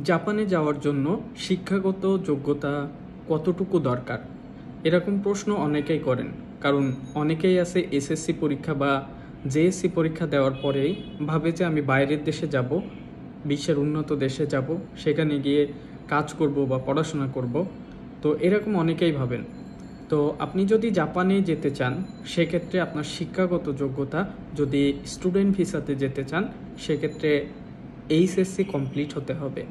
জাপানে যাওয়ার জন্য শিক্ষাগত যোগ্যতা কতটুকু দরকার? এরকম প্রশ্ন অনেকেই করেন। কারণ অনেকেই আছে এসএসসি পরীক্ষা বা জেএসসি পরীক্ষা দেওয়ার পরেই ভাবে যে আমি বাইরের দেশে যাব, বিশ্বের উন্নত দেশে যাব, সেখানে গিয়ে কাজ করব বা পড়াশোনা করব। তো এরকম অনেকেই ভাবেন। তো আপনি যদি জাপানে যেতে চান, সেক্ষেত্রে আপনার শিক্ষাগত যোগ্যতা, যদি স্টুডেন্ট ভিসাতে যেতে চান, সেক্ষেত্রে এইচএসসি কমপ্লিট হতে হবে।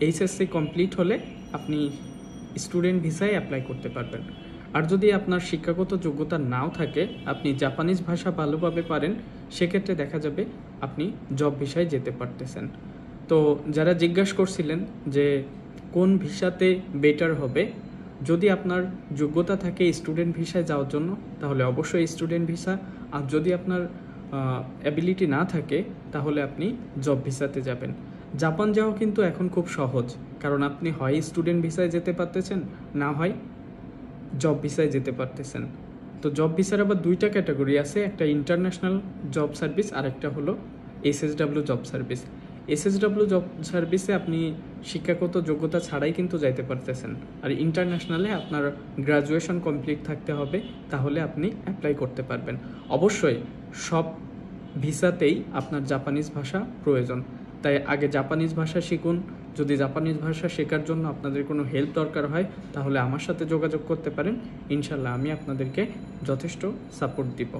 এইচএসসি কমপ্লিট হলে আপনি স্টুডেন্ট ভিসায় অ্যাপ্লাই করতে পারবেন। আর যদি আপনার শিক্ষাগত যোগ্যতা নাও থাকে, আপনি জাপানিজ ভাষা ভালোভাবে পারেন, সেক্ষেত্রে দেখা যাবে আপনি জব ভিসায় যেতে পারতেছেন। তো যারা জিজ্ঞাসা করছিলেন যে কোন ভিসাতে বেটার হবে, যদি আপনার যোগ্যতা থাকে স্টুডেন্ট ভিসায় যাওয়ার জন্য, তাহলে অবশ্যই স্টুডেন্ট ভিসা। আর যদি আপনার অ্যাবিলিটি না থাকে, তাহলে আপনি জব ভিসাতে যাবেন। জাপান যাওয়া কিন্তু এখন খুব সহজ, কারণ আপনি হয় স্টুডেন্ট ভিসায় যেতে পারতেছেন, না হয় জব ভিসায় যেতে পারতেছেন। তো জব ভিসার আবার দুইটা ক্যাটাগরি আছে, একটা ইন্টারন্যাশনাল জব সার্ভিস আর একটা হলো SSW job service. SSW job সার্ভিসে আপনি শিক্ষাগত যোগ্যতা ছাড়াই কিন্তু যাইতে পারতেছেন। আর ইন্টারন্যাশনালে আপনার গ্রাজুয়েশন কমপ্লিট থাকতে হবে, তাহলে আপনি অ্যাপ্লাই করতে পারবেন। অবশ্যই সব ভিসাতেই আপনার জাপানিজ ভাষা প্রয়োজন, তাই আগে জাপানিজ ভাষা শিখুন। যদি জাপানিজ ভাষা শেখার জন্য আপনাদের কোনো হেল্প দরকার হয়, তাহলে আমার সাথে যোগাযোগ করতে পারেন। ইনশাল্লাহ আমি আপনাদেরকে যথেষ্ট সাপোর্ট দিব।